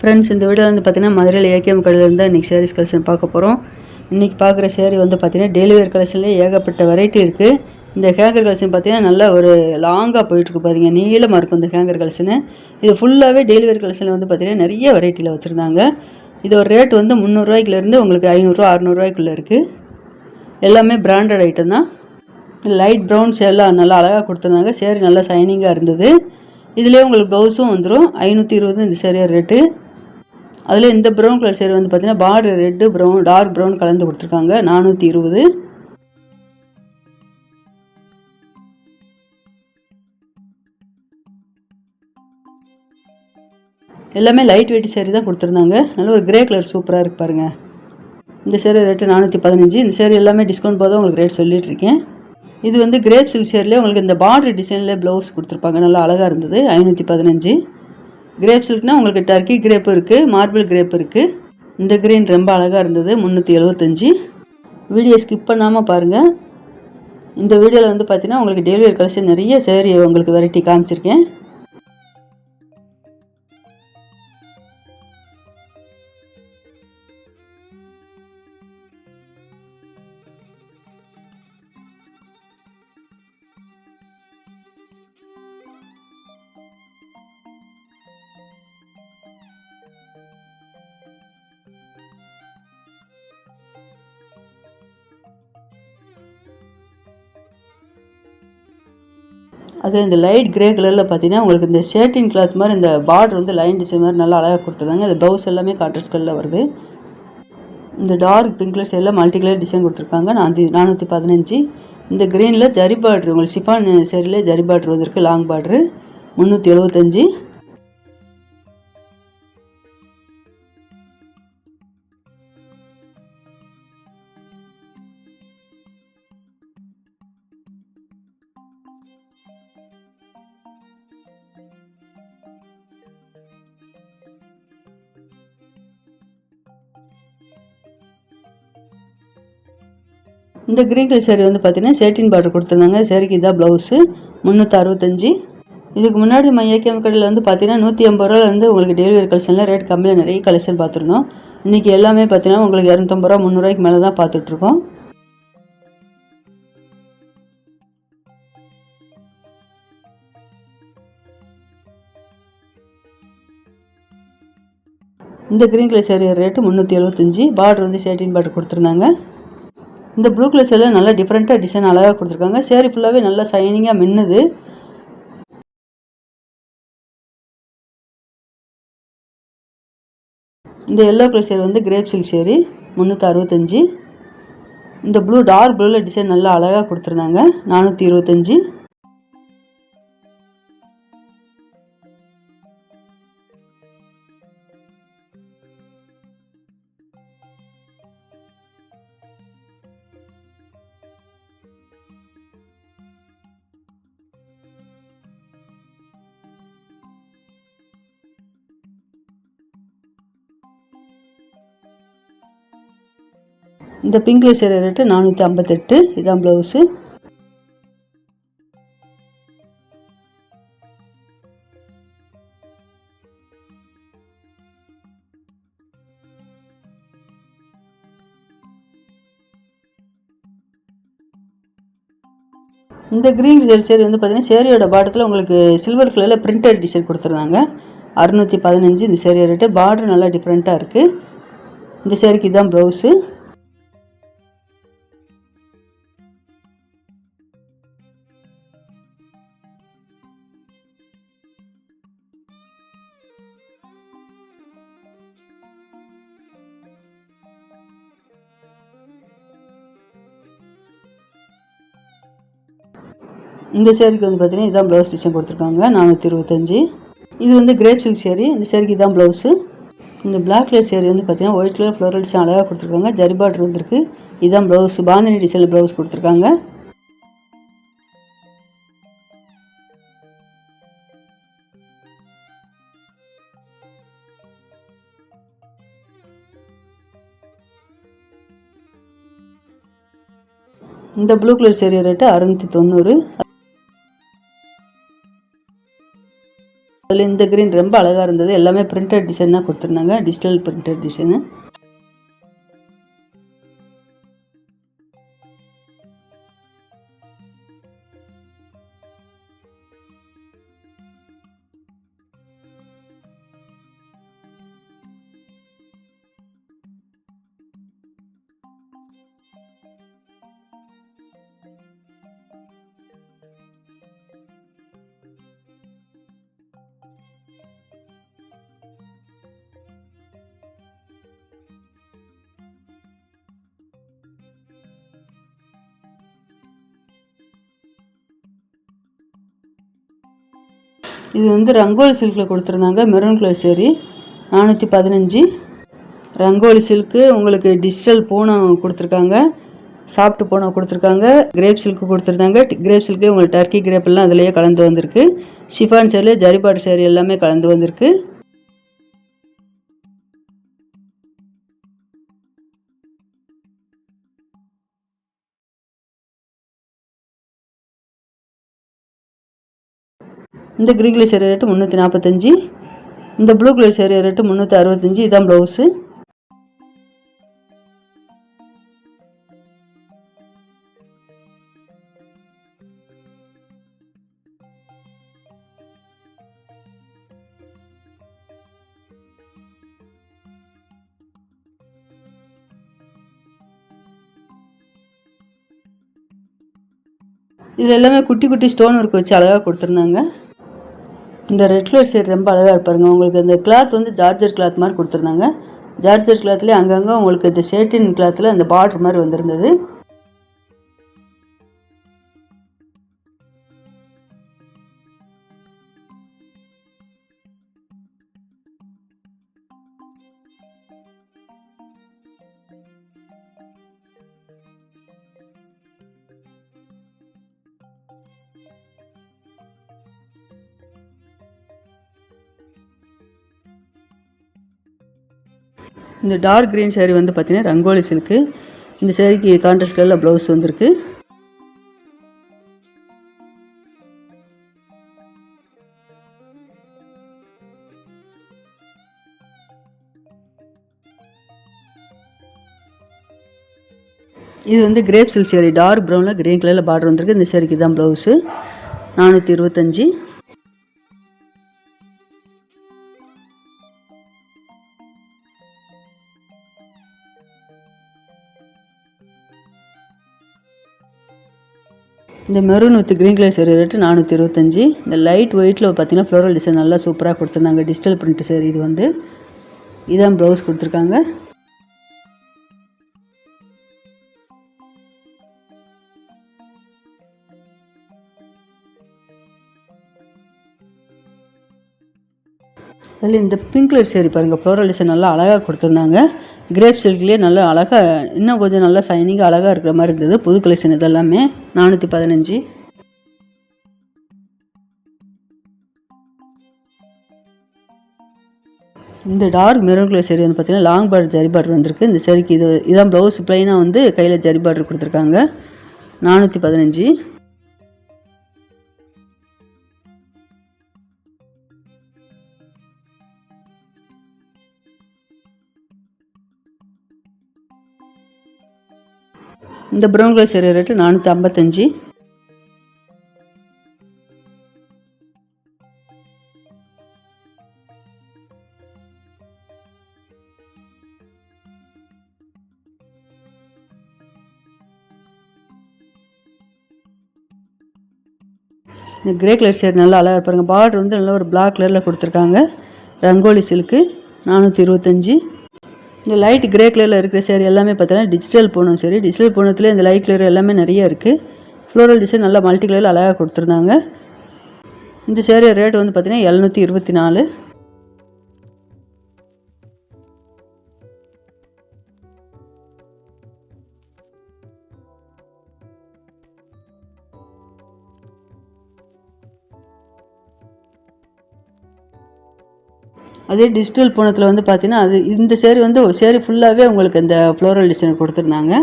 Friends, இந்த video வந்து பார்த்தீங்கன்னா மதுரையில் ஏகேஎம் கடையில் இருந்தால் இன்றைக்கி சாரீஸ் கலெக்ஷன் பார்க்க போகிறோம். இன்றைக்கி பார்க்குற சேரீ வந்து பார்த்திங்கன்னா டெய்லி வேர் கலெக்ஷன்லேயே ஏகப்பட்ட வெரைட்டி இருக்குது. இந்த ஹேங்கர் கலெக்ஷன் பார்த்திங்கன்னா நல்லா ஒரு லாங்காக போயிட்டுருக்கு பாருங்க, நீளமாக இருக்கும் இந்த ஹேங்கர் கலெக்ஷனு. இது ஃபுல்லாகவே டெய்லி வேர் கலெக்ஷனில் வந்து பார்த்திங்கன்னா நிறைய வெரைட்டியில் வச்சுருந்தாங்க. இது ஒரு ரேட் வந்து 300 ரூபாய்க்குலேருந்து உங்களுக்கு 500 600 ரூபாய்க்குள்ளே இருக்குது. எல்லாமே பிராண்டட் ஐட்டம் தான். லைட் ப்ரௌன்ஸ் எல்லாம் நல்லா அழகாக கொடுத்துருந்தாங்க. சேரீ நல்லா ஷைனிங்காக இருந்தது. இதிலே உங்களுக்கு ப்ளவுஸும் வந்துடும். 520 இந்த சேரீ ரேட்டு. அதில் இந்த ப்ரௌன் கலர் சேரீ வந்து பார்த்திங்கன்னா border red brown dark brown கலந்து கொடுத்துருக்காங்க. 420. எல்லாமே லைட் வெயிட் சேரீ தான் கொடுத்துருந்தாங்க. நல்ல ஒரு கிரே கலர் சூப்பராக இருக்கு பாருங்கள். இந்த சேரீ ரேட்டு 415. இந்த சேரீ எல்லாமே டிஸ்கவுண்ட் போதும் உங்களுக்கு ரேட் சொல்லிகிட்ருக்கேன். இது வந்து கிரேப் சில்க் சேரீலே உங்களுக்கு இந்த பார்டர் டிசைனில் ப்ளவுஸ் கொடுத்துருப்பாங்க. நல்லா அழகாக இருந்தது. 515. கிரேப் சில்க்னால் உங்களுக்கு டர்க்கி கிரேப்பு இருக்குது, மார்பிள் கிரேப் இருக்குது. இந்த கிரீன் ரொம்ப அழகாக இருந்தது. 375. வீடியோ ஸ்கிப் பண்ணாமல் பாருங்கள். இந்த வீடியோவில் வந்து பார்த்தீங்கன்னா உங்களுக்கு டெய்லி வேர் கலெக்ஷன் நிறைய சேரீ உங்களுக்கு வெரைட்டி காமிச்சிருக்கேன். அது இந்த லைட் கிரே கலரில் பார்த்தீங்கன்னா உங்களுக்கு இந்த ஷேட்டின் கிளாத் மாதிரி இந்த பார்டர் வந்து லைன் டிசைன் மாதிரி நல்லா அழகாக கொடுத்துருக்காங்க. இந்த ப்ளவுஸ் எல்லாமே கான்ட்ராஸ்ட் கலரில் வருது. இந்த டார்க் பிங்க் கலர் சேரில் மல்டி கலர் டிசைன் கொடுத்துருக்காங்க. 415. இந்த க்ரீனில் ஜரி பார்ட்ரு உங்களுக்கு சிஃபான் சேரிலே ஜரி பார்ட்ரு வந்திருக்கு, லாங் பார்ட்ரு. 375. இந்த கிரீன் கலர் சேரீ வந்து பார்த்தீங்கன்னா சேட்டின் பார்டர் கொடுத்துருந்தாங்க. சேரீக்கு இதான் ப்ளவுஸு. 365. இதுக்கு முன்னாடி ஏகேஎம் கடையில் வந்து பார்த்தீங்கன்னா 150 ரூபாலேருந்து உங்களுக்கு டெய்லி வேர் கலெக்ஷனில் ரேட் கம்மியாக நிறைய கலெக்ஷன் பார்த்துருந்தோம். இன்றைக்கி எல்லாமே பார்த்தீங்கன்னா உங்களுக்கு 250 ரூபா 300 ரூபாய்க்கு மேலே தான் பார்த்துட்ருக்கோம். இந்த green colour sari rate 375. Border வந்து சேட்டின் பார்டர் கொடுத்துருந்தாங்க. இந்த ப்ளூ கலர் சேரில் நல்லா டிஃப்ரெண்ட்டாக டிசைன் அழகாக கொடுத்துருக்காங்க. சேரீ ஃபுல்லாகவே நல்லா ஷைனிங்காக மின்னுது. இந்த எல்லோ கலர் சேரீ வந்து கிரேப் சில்க் சேரீ. 365. இந்த ப்ளூ டார்க் ப்ளூவில் டிசைன் நல்லா அழகாக கொடுத்துருந்தாங்க. 425. இந்த பிங்க் கலர் சேரீ ரேட்டு 458. இதான் ப்ளவுஸு. இந்த க்ரீன் கலர் சேரீ வந்து பார்த்தீங்கன்னா சேரீயோட பாட்டத்தில் உங்களுக்கு சில்வர் கலரில் பிரிண்டட் டிசைன் கொடுத்துருந்தாங்க. 615. இந்த சேரீ ரேட்டு. பார்டர் நல்லா டிஃப்ரெண்ட்டாக இருக்குது. இந்த சேரீக்கு இதான் ப்ளவுஸு. இந்த சேரீக்கு வந்து பார்த்தீங்கன்னா இதான் ப்ளவுஸ் டிசைன் கொடுத்துருக்காங்க. 425. இது வந்து கிரேப் சில்க் சேரீ. இந்த சேரீக்கு இதான் ப்ளவுஸு. இந்த பிளாக் கலர் சேரீ வந்து பார்த்தீங்கன்னா ஒயிட் கலர் ஃப்ளோரல் டிசைன் அழகாக கொடுத்துருக்காங்க. ஜரி பார்டர் வந்துருக்கு. இதான் ப்ளவுஸ். பாந்தினி டிசைனில் ப்ளவுஸ் கொடுத்துருக்காங்க. இந்த ப்ளூ கலர் சேரீ ரேட்டு 690. அதில் இந்த க்ரீன் ரொம்ப அழகாக இருந்தது. எல்லாமே பிரிண்டட் டிசைன் தான் கொடுத்துருந்தாங்க, டிஜிட்டல் பிரிண்டட் டிசைனு. இது வந்து ரங்கோலி சில்கில் கொடுத்துருந்தாங்க, maroon colour sari 415. Rangoli silk உங்களுக்கு டிஜிட்டல் பூனம் கொடுத்துருக்காங்க, சாஃப்ட் பூனம் கொடுத்துருக்காங்க, கிரேப் சில்க்கு கொடுத்துருந்தாங்க. கிரேப் சில்க்கு உங்களுக்கு டர்க்கி கிரேப் எல்லாம் அதிலேயே கலந்து வந்திருக்கு. ஷிஃபான் சேரீ, ஜரிபாட் சேரீ எல்லாமே கலந்து வந்திருக்கு. இந்த க்ரீன் கலர் சேரீ ரேட்டு 345. இந்த ப்ளூ கலர் சேரீ ரேட்டு 365. இதுதான் ப்ளவுஸு. இதில் எல்லாமே குட்டி குட்டி ஸ்டோன் ஒர்க் வச்சு அழகாக கொடுத்துருந்தாங்க. இந்த ரெட் கலர் சேரீ ரொம்ப அழகாக இருப்பாருங்க. உங்களுக்கு இந்த கிளாத் வந்து ஜார்ஜர் கிளாத் மாதிரி கொடுத்துருந்தாங்க. ஜார்ஜர் கிளாத்லேயே அங்கங்கே உங்களுக்கு இந்த சேட்டின் கிளாத்தில் அந்த பார்டர் மாதிரி வந்திருந்தது. இந்த டார்க் க்ரீன் சேரீ வந்து பார்த்தீங்கன்னா ரங்கோலி சில்க்கு. இந்த சேரீக்கு கான்ட்ராஸ்ட் கலரில் ப்ளவுஸ் வந்திருக்கு. இது வந்து கிரேப் சில்க் சேரீ, டார்க் ப்ரௌனில் க்ரீன் கலரில் பார்டர் வந்திருக்கு. இந்த சேரீக்கு தான் ப்ளவுஸு 425. இந்த maroon with green colour sari rate 425. இந்த லைட் ஒயிட்டில் பார்த்தீங்கன்னா ஃப்ளோரல் டிசைன் நல்லா சூப்பராக கொடுத்துருந்தாங்க. டிஜிட்டல் பிரிண்ட் சேரீ இது வந்து. இதான் ப்ளவுஸ் கொடுத்துருக்காங்க. அதில் இந்த பிங்க் கலர் சேரீ பாருங்கள், ஃப்ளோரல் டிசைன் நல்லா அழகாக கொடுத்துருந்தாங்க. கிரேப் சில்க்லேயே நல்லா அழகாக, இன்னும் கொஞ்சம் நல்லா சைனிங்காக அழகாக இருக்கிற மாதிரி இருந்தது. புது கலெக்ஷன் இதெல்லாமே 415. இந்த டார்க் மெரூன் கலர் சேரீ வந்து பார்த்தீங்கன்னா லாங் பார்டர் ஜரி பார்டர் வந்திருக்கு. இந்த சேரீக்கு இதான் ப்ளவுஸ். ப்ளைனாக வந்து கையில் ஜரி பார்டர் கொடுத்துருக்காங்க. 415. இந்த ப்ரௌன் கலர் சேரீ ரேட்டு 455. இந்த கிரே கலர் சேரீ நல்லா அழகாக இருப்பாருங்க. பார்டர் வந்து நல்லா ஒரு பிளாக் கலரில் கொடுத்துருக்காங்க. ரங்கோலி சில்க்கு 425. இந்த லைட் கிரே கலரில் இருக்கிற சேரீ எல்லாமே பார்த்தீங்கன்னா டிஜிட்டல் பூனம் சேரீ. டிஜிட்டல் பூனத்தில் இந்த லைட் கலர் எல்லாமே நிறைய இருக்குது. ஃப்ளோரல் டிசைன் நல்லா மல்டி கலரில் அழகாக கொடுத்துருந்தாங்க. இந்த சேரீ ரேட் வந்து பார்த்தீங்கன்னா 724. அதே டிஜிட்டல் பூனத்தில் வந்து பார்த்தீங்கன்னா அது இந்த சேரீ வந்து சேரீ ஃபுல்லாகவே உங்களுக்கு இந்த ஃப்ளோரல் டிசைன் கொடுத்துருந்தாங்க.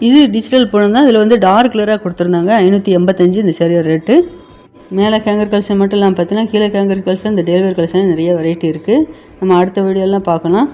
இது டிஜிட்டல் பூனம் தான். இதில் வந்து டார்க் கலராக கொடுத்துருந்தாங்க. 585 இந்த சேரீயோட ரேட்டு. மேலே ஹேங்கர் கலெக்ஷன் மட்டும் இல்லாமல் பார்த்தீங்கன்னா கீழே ஹேங்கர் கலெக்ஷன் இந்த டெலிவரி கலெக்ஷன் நிறைய வெரைட்டி இருக்குது. நம்ம அடுத்த வீடியோலாம் பார்க்கலாம்.